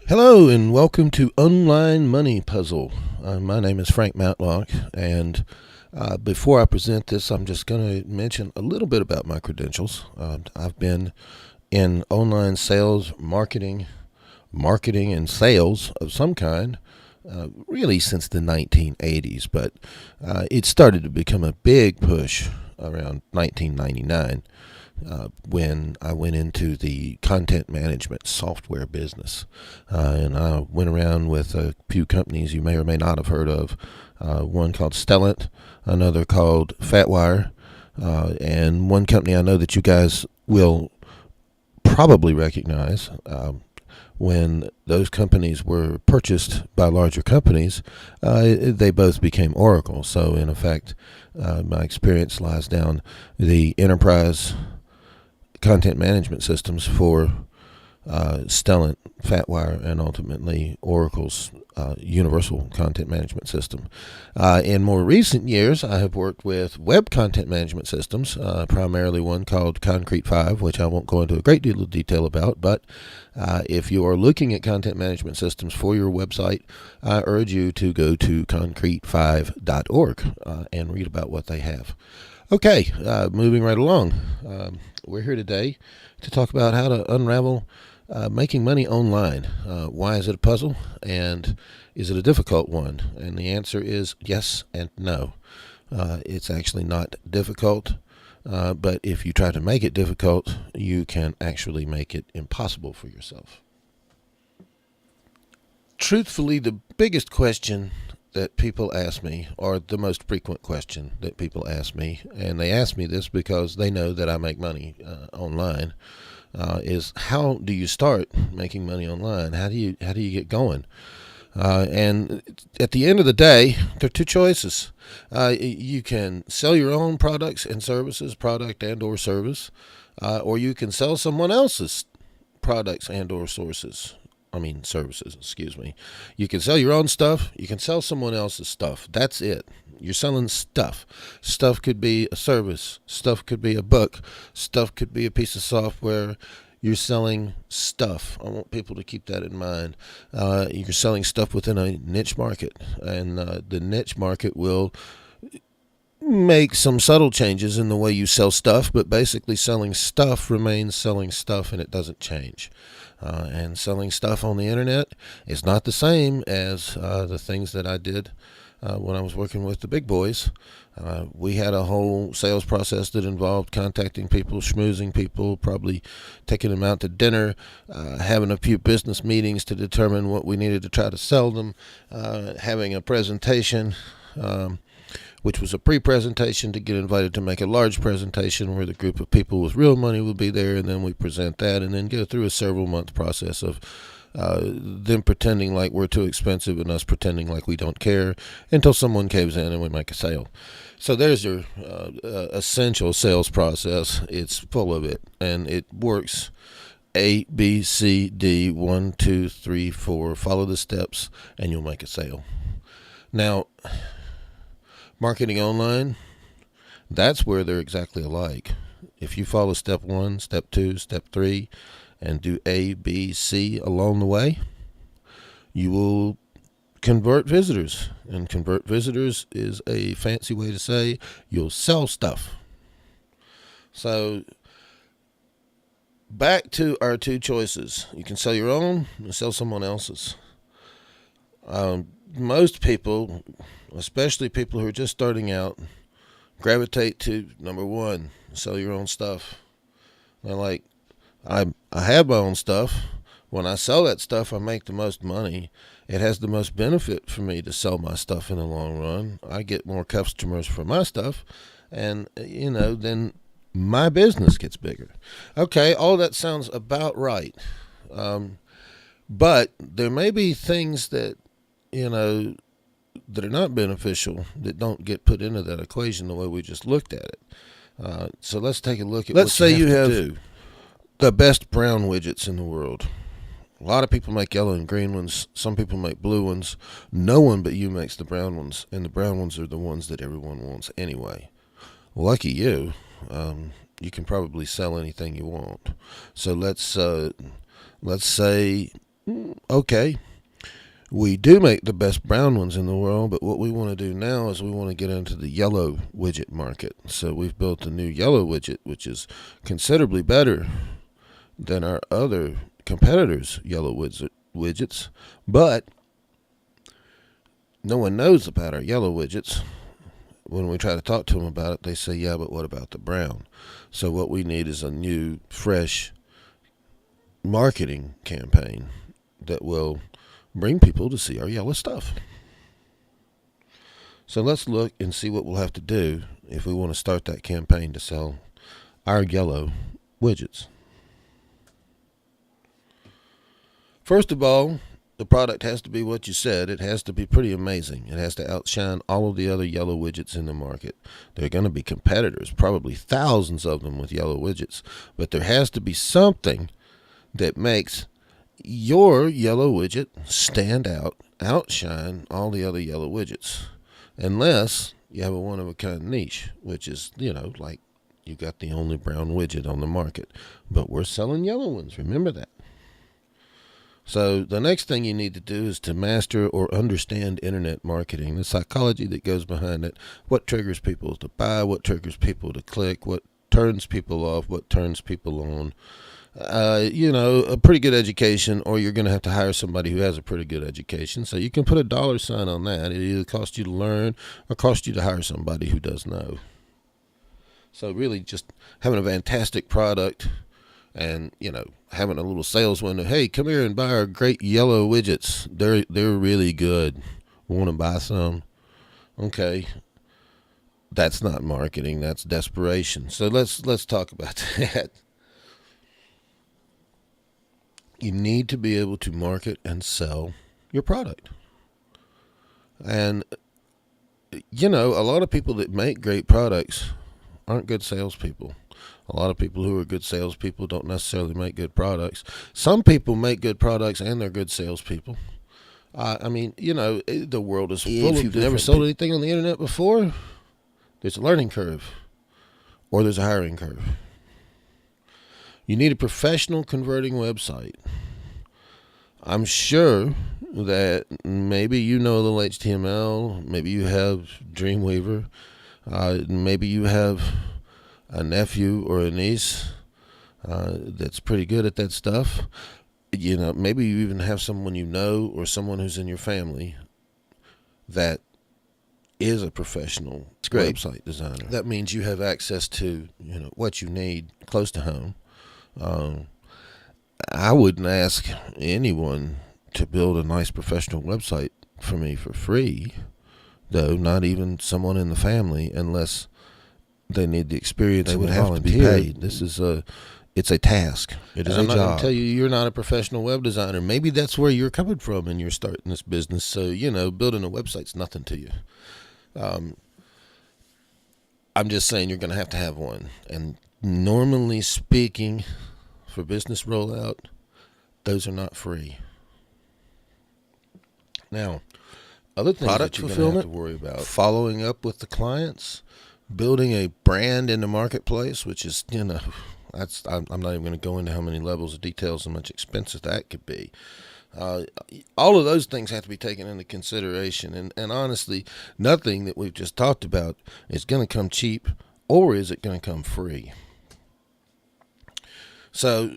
Hello and welcome to Online Money Puzzle. My name is Frank Matlock, and before I present this, I'm just going to mention a little bit about my credentials. I've been in online sales, marketing, and sales of some kind, really since the 1980s, but it started to become a big push around 1999 when I went into the content management software business. And I went around with a few companies you may or may not have heard of. One called Stellent, another called Fatwire, and one company I know that you guys will probably recognize. When those companies were purchased by larger companies, they both became Oracle. So, in effect, my experience lies down the enterprise content management systems for Stellent, Fatwire, and ultimately Oracle's universal content management system. In more recent years, I have worked with web content management systems, primarily one called Concrete 5, which I won't go into a great deal of detail about, but if you are looking at content management systems for your website, I urge you to go to concrete5.org and read about what they have. Okay, moving right along. We're here today to talk about how to unravel making money online. Why is it a puzzle? And is it a difficult one? And the answer is yes and no. It's actually not difficult, but if you try to make it difficult, you can actually make it impossible for yourself. Truthfully, the biggest question that people ask me, or the most frequent question that people ask me, and they ask me this because they know that I make money online, is how do you start making money online? How do you get going? And at the end of the day, there are two choices. You can sell your own products and services, product and or service, or you can sell someone else's products and or services, excuse me. You can sell your own stuff. You can sell someone else's stuff. That's it. You're selling stuff. Stuff could be a service. Stuff could be a book. Stuff could be a piece of software. You're selling stuff. I want people to keep that in mind. You're selling stuff within a niche market, and the niche market will make some subtle changes in the way you sell stuff, but basically selling stuff remains selling stuff and it doesn't change. And selling stuff on the internet is not the same as the things that I did when I was working with the big boys. We had a whole sales process that involved contacting people, schmoozing people, probably taking them out to dinner, having a few business meetings to determine what we needed to try to sell them, having a presentation, which was a pre-presentation to get invited to make a large presentation where the group of people with real money would be there, and then we present that and then go through a several-month process of them pretending like we're too expensive and us pretending like we don't care until someone caves in and we make a sale. So there's your essential sales process. It's full of it, and it works. A, B, C, D, 1, 2, 3, 4. Follow the steps, and you'll make a sale. Now, marketing online, that's where they're exactly alike. If you follow step 1, step 2, step 3, and do A, B, C along the way, you will convert visitors. And convert visitors is a fancy way to say you'll sell stuff. So, back to our two choices. You can sell your own and sell someone else's. Most people, especially people who are just starting out, gravitate to number one, sell your own stuff. They're like, I have my own stuff. When I sell that stuff, I make the most money. It has the most benefit for me to sell my stuff in the long run. I get more customers for my stuff, and then my business gets bigger. Okay, all that sounds about right. But there may be things that that are not beneficial that don't get put into that equation the way we just looked at it. So let's take a look at Let's say you have do. The best brown widgets in the world. A lot of people make yellow and green ones. Some people make blue ones. No one but you makes the brown ones, and the brown ones are the ones that everyone wants anyway. Lucky you. You can probably sell anything you want. So let's say Okay, we do make the best brown ones in the world, but what we want to do now is we want to get into the yellow widget market. So we've built a new yellow widget, which is considerably better than our other competitors' yellow widgets, but no one knows about our yellow widgets. When we try to talk to them about it, they say, yeah, but what about the brown? So what we need is a new, fresh marketing campaign that will bring people to see our yellow stuff. So let's look and see what we'll have to do if we want to start that campaign to sell our yellow widgets. First of all, the product has to be what you said. It has to be pretty amazing. It has to outshine all of the other yellow widgets in the market. There are going to be competitors, probably thousands of them with yellow widgets, but there has to be something that makes your yellow widget stand out, outshine all the other yellow widgets. Unless you have a one-of-a-kind niche, which is, like you got the only brown widget on the market. But we're selling yellow ones, remember that. So the next thing you need to do is to master or understand internet marketing, the psychology that goes behind it, what triggers people to buy, what triggers people to click, what turns people off, what turns people on. A pretty good education, or you're going to have to hire somebody who has a pretty good education. So you can put a dollar sign on that. It either costs you to learn or costs you to hire somebody who does know. So really just having a fantastic product and, having a little sales window. Hey, come here and buy our great yellow widgets. They're really good. Want to buy some? Okay. That's not marketing. That's desperation. So let's talk about that. You need to be able to market and sell your product. And, a lot of people that make great products aren't good salespeople. A lot of people who are good salespeople don't necessarily make good products. Some people make good products and they're good salespeople. The world is full of. If you've never sold anything on the internet before, there's a learning curve or there's a hiring curve. You need a professional converting website. I'm sure that maybe you know a little HTML, maybe you have Dreamweaver, maybe you have a nephew or a niece that's pretty good at that stuff. Maybe you even have someone or someone who's in your family that is a professional website designer. That means you have access to what you need close to home. I wouldn't ask anyone to build a nice professional website for me for free, though, not even someone in the family, unless they need the experience. They would have to be paid. It's a task. It is a job. I'm not going to tell you you're not a professional web designer. Maybe that's where you're coming from and you're starting this business. So, building a website's nothing to you. I'm just saying you're going to have one. And normally speaking, for business rollout, those are not free. Now, other things product that you're going to have to worry about, following up with the clients, building a brand in the marketplace, which is, I'm not even going to go into how many levels of details, how much expensive that could be. All of those things have to be taken into consideration. And honestly, nothing that we've just talked about is going to come cheap, or is it going to come free? So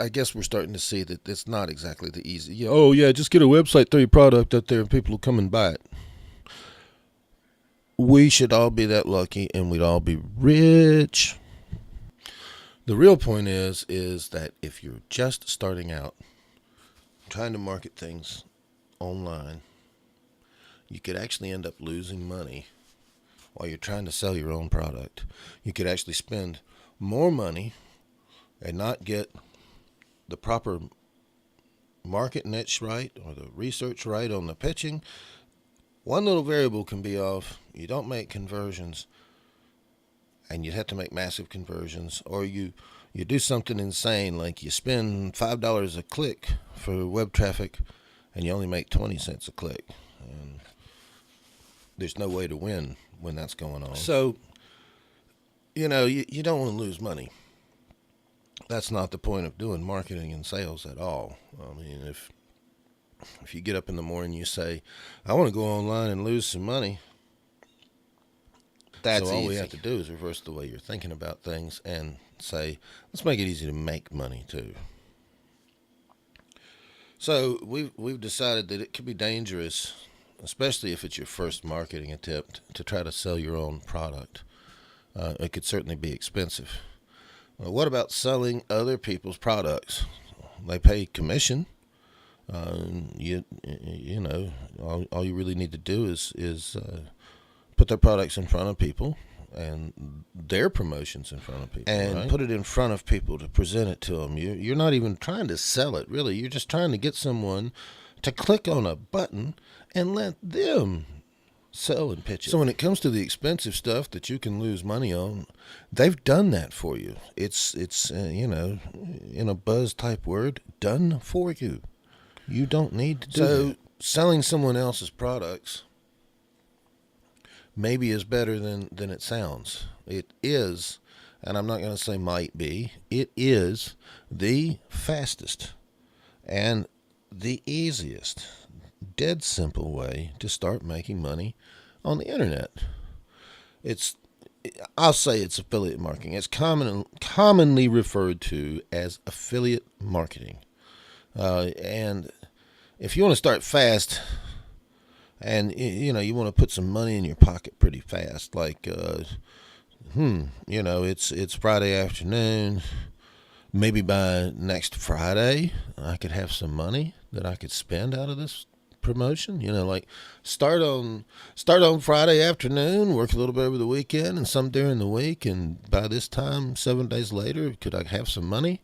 I guess we're starting to see that it's not exactly the easy. Just get a website, throw your product out there, and people will come and buy it. We should all be that lucky, and we'd all be rich. The real point is that if you're just starting out, trying to market things online, you could actually end up losing money while you're trying to sell your own product. You could actually spend more money and not get the proper market niche right or the research right on the pitching. One little variable can be off. You don't make conversions, and you have to make massive conversions, or you do something insane, like you spend $5 a click for web traffic and you only make 20 cents a click. And there's no way to win when that's going on. So, you don't want to lose money. that's not the point of doing marketing and sales at all. I mean, if you get up in the morning and you say, I want to go online and lose some money, That's so all easy. we have to do is reverse the way you're thinking about things and say, let's make it easy to make money too. So we've decided that it could be dangerous, especially if it's your first marketing attempt, to try to sell your own product. It could certainly be expensive. Well, what about selling other people's products? They pay commission. You know, all you really need to do is put their products in front of people and their promotions in front of people, and right? Put it in front of people to present it to them. You're not even trying to sell it, really. You're just trying to get someone to click on a button and let them sell and pitch it. So when it comes to the expensive stuff that you can lose money on, they've done that for you. It's you know, in a buzz type word, done for you. You don't need to do that. Selling someone else's products maybe is better than it sounds. It is, and I'm not going to say might be, it is the fastest and the easiest, dead simple way to start making money on the internet. I'll say it's affiliate marketing. It's commonly referred to as affiliate marketing. And if you want to start fast, and you know you want to put some money in your pocket pretty fast, like you know, it's Friday afternoon. Maybe by next Friday, I could have some money that I could spend out of this promotion. You know, like start on Friday afternoon, work a little bit over the weekend, and some during the week. And by this time, 7 days later, could I have some money?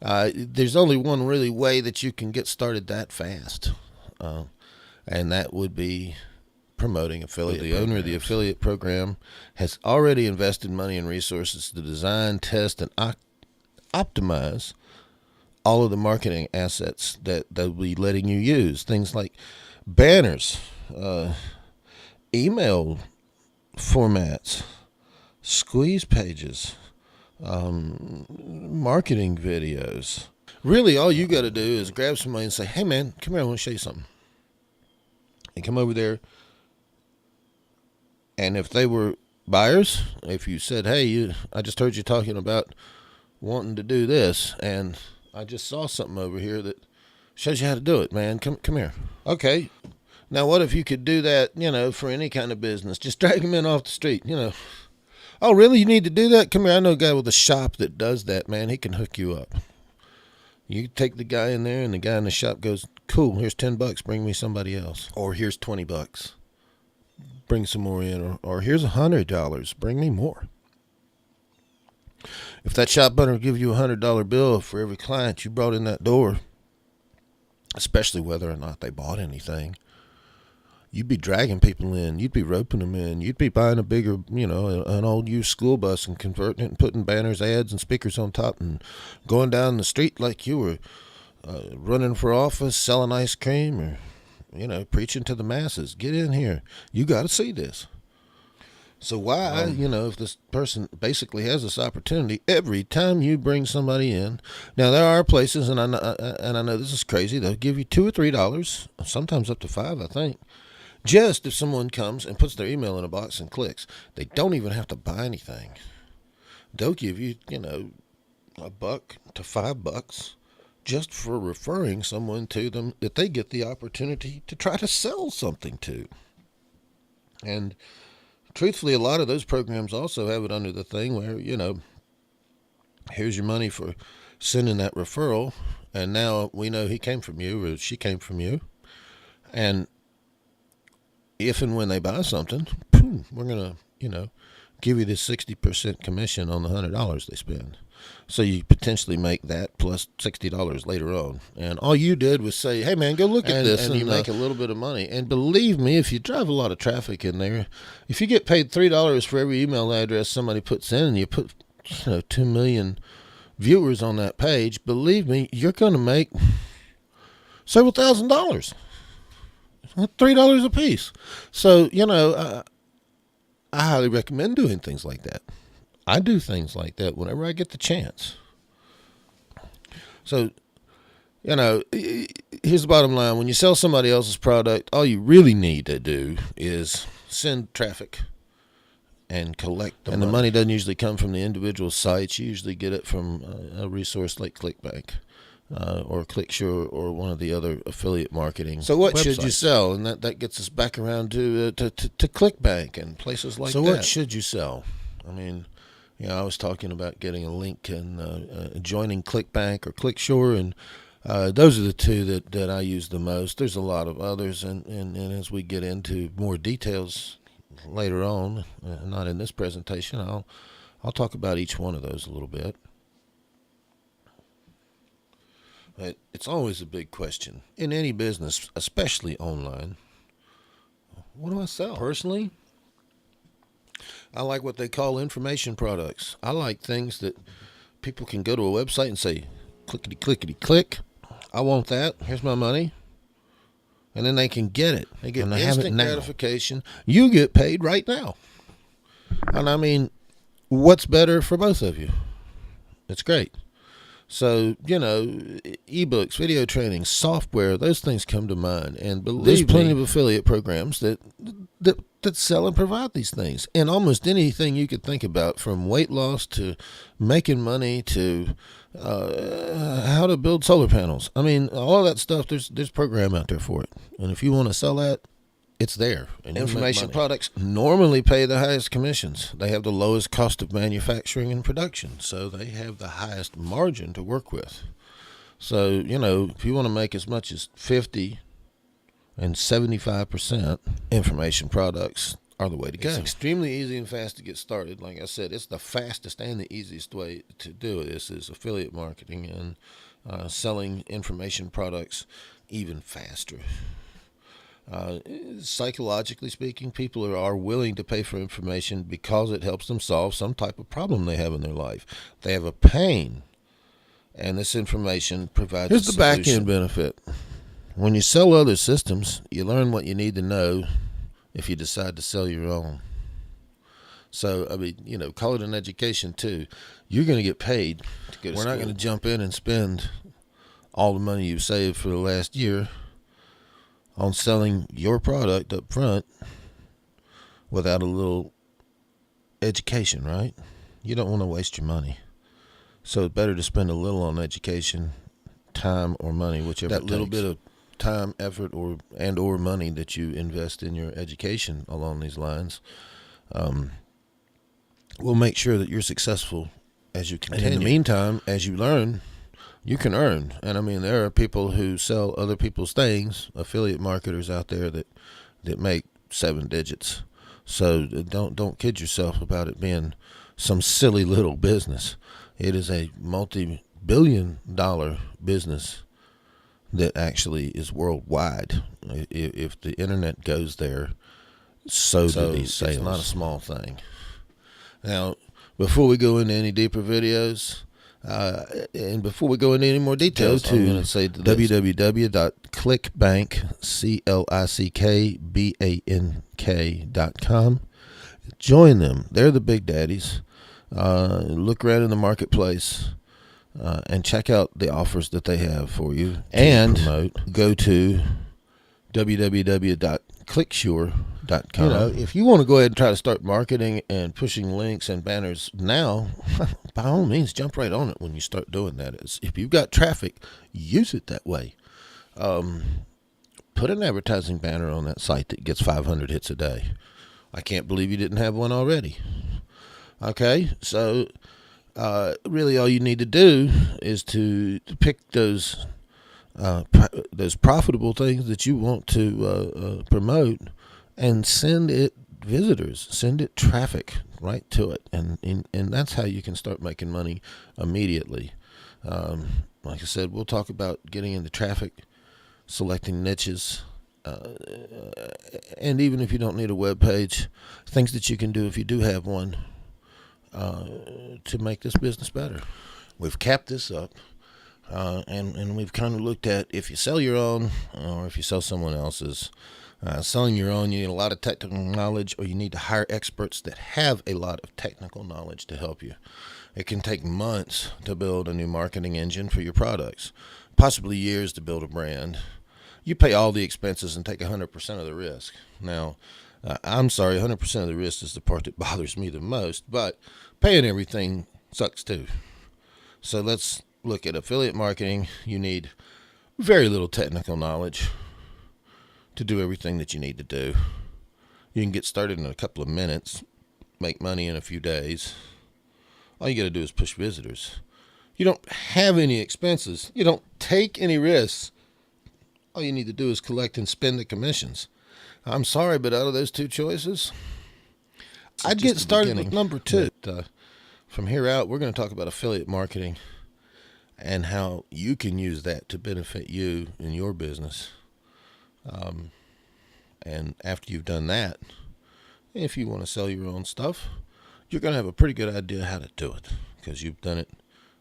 There's only one really way that you can get started that fast, and that would be promoting affiliate. The owner of the affiliate program has already invested money and resources to design, test, and optimize all of the marketing assets that they'll be letting you use. Things like banners, email formats, squeeze pages, marketing videos. Really, all you got to do is grab somebody and say, hey, man, come here, I want to show you something. And come over there. And if they were buyers, if you said, hey, I just heard you talking about wanting to do this, and I just saw something over here that shows you how to do it, man. Come here. Okay. Now, what if you could do that, you know, for any kind of business? Just drag them in off the street, you know. Oh, really? You need to do that? Come here. I know a guy with a shop that does that, man. He can hook you up. You take the guy in there, and the guy in the shop goes, cool, here's $10. Bring me somebody else. Or here's $20. Bring some more in. Or here's $100. Bring me more. If that shop owner give you $100 bill for every client you brought in that door, especially whether or not they bought anything, you'd be dragging people in. You'd be roping them in. You'd be buying a bigger, you know, an old used school bus and converting it and putting banners, ads, and speakers on top and going down the street like you were running for office, selling ice cream, or, you know, preaching to the masses. Get in here. You got to see this. So why, you know, if this person basically has this opportunity, every time you bring somebody in, now there are places, and I know this is crazy, they'll give you $2 or $3, sometimes up to $5, I think, just if someone comes and puts their email in a box and clicks. They don't even have to buy anything. They'll give you, you know, $1 to $5 just for referring someone to them that they get the opportunity to try to sell something to. And truthfully, a lot of those programs also have it under the thing where, you know, here's your money for sending that referral, and now we know he came from you or she came from you. And if and when they buy something, boom, we're going to, you know, give you this 60% commission on the $100 they spend. So you potentially make that plus $60 later on. And all you did was say, hey, man, go look at this. And you make a little bit of money. And believe me, if you drive a lot of traffic in there, if you get paid $3 for every email address somebody puts in, and you put, you know, 2 million viewers on that page, believe me, you're going to make several $1,000s. $3 a piece. So, you know, I highly recommend doing things like that. I do things like that whenever I get the chance. So, here's the bottom line. When you sell somebody else's product, all you really need to do is send traffic and collect the money. And the money doesn't usually come from the individual sites. You usually get it from a resource like ClickBank or ClickSure or one of the other affiliate marketing. So what should you sell? And that gets us back around to ClickBank and places like that. So what should you sell? I mean, I was talking about getting a link and joining ClickBank or ClickSure, and those are the two that I use the most. There's a lot of others, and as we get into more details later on, not in this presentation, I'll talk about each one of those a little bit. But it's always a big question in any business, especially online. What do I sell? Personally, I like what they call information products. I like things that people can go to a website and say, clickety, clickety, click. I want that. Here's my money. And then they can get it. They get instant gratification. You get paid right now. And I mean, what's better for both of you? It's great. So, ebooks, video training, software, those things come to mind. And there's plenty of affiliate programs that sell and provide these things. And almost anything you could think about, from weight loss to making money to how to build solar panels. I mean, all of that stuff, there's a program out there for it. And if you want to sell that, it's there. And information products normally pay the highest commissions. They have the lowest cost of manufacturing and production, so they have the highest margin to work with. So, if you want to make as much as 50 and 75%, information products are the way to go. It's extremely easy and fast to get started. Like I said, it's the fastest and the easiest way to do this is affiliate marketing and selling information products even faster. Psychologically speaking, people are willing to pay for information because it helps them solve some type of problem they have in their life. They have a pain, and this information provides a solution. Here's the back end benefit. When you sell other systems, you learn what you need to know if you decide to sell your own. So, I mean, call it an education too. You're going to get paid to go to school. We're not going to jump in and spend all the money you've saved for the last year on selling your product up front without a little education, right? You don't want to waste your money. So it's better to spend a little on education, time or money, whichever it takes. That little bit of time, effort, or money that you invest in your education along these lines will make sure that you're successful as you continue. And in the meantime, as you learn, you can earn. And I mean, there are people who sell other people's things, affiliate marketers out there that make 7 digits. So don't kid yourself about it being some silly little business. It is a multi-billion-dollar business that actually is worldwide. If the internet goes there, so do these sales. It's not a small thing. Now, before we go into any deeper videos, and before we go into any more details, I'm going to say www.clickbank.com. Join them. They're the big daddies. Look around in the marketplace and check out the offers that they have for you. And go to www.clicksure.com. If you want to go ahead and try to start marketing and pushing links and banners now, by all means, jump right on it when you start doing that. If you've got traffic, use it that way. Put an advertising banner on that site that gets 500 hits a day. I can't believe you didn't have one already. Okay, so really all you need to do is to pick those profitable things that you want to promote and send it visitors, send it traffic right to it, and that's how you can start making money immediately. Like I said, we'll talk about getting into traffic, selecting niches, and even if you don't need a web page, things that you can do if you do have one to make this business better. We've capped this up, and we've kind of looked at if you sell your own or if you sell someone else's. Selling your own, you need a lot of technical knowledge, or you need to hire experts that have a lot of technical knowledge to help you. It can take months to build a new marketing engine for your products, possibly years to build a brand. You pay all the expenses and take 100% of the risk. Now, I'm sorry, 100% of the risk is the part that bothers me the most, but paying everything sucks too. So let's look at affiliate marketing. You need very little technical knowledge to do everything that you need to do. You can get started in a couple of minutes, make money in a few days. All you got to do is push visitors. You don't have any expenses. You don't take any risks. All you need to do is collect and spend the commissions. I'm sorry, but out of those two choices, I'd get started with number two. But, from here out, we're going to talk about affiliate marketing and how you can use that to benefit you in your business. And after you've done that, if you want to sell your own stuff, you're going to have a pretty good idea how to do it because you've done it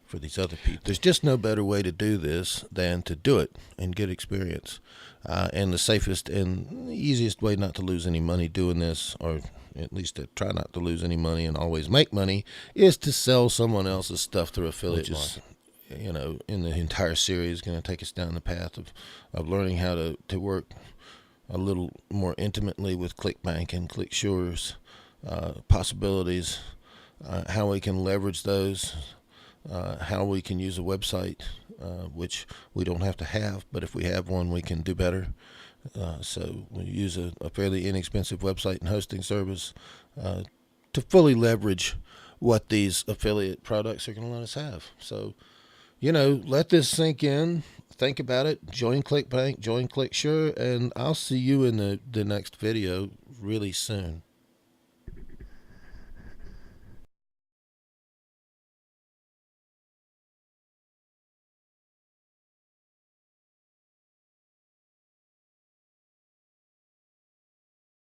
for these other people. There's just no better way to do this than to do it and get experience. And the safest and easiest way not to lose any money doing this, or at least to try not to lose any money and always make money, is to sell someone else's stuff through affiliate marketing. In the entire series, going to take us down the path of learning how to work a little more intimately with ClickBank and ClickSure's possibilities, how we can leverage those, how we can use a website, which we don't have to have, but if we have one, we can do better. So we use a fairly inexpensive website and hosting service to fully leverage what these affiliate products are going to let us have. So, let this sink in. Think about it. Join ClickBank, join ClickSure, and I'll see you in the next video really soon.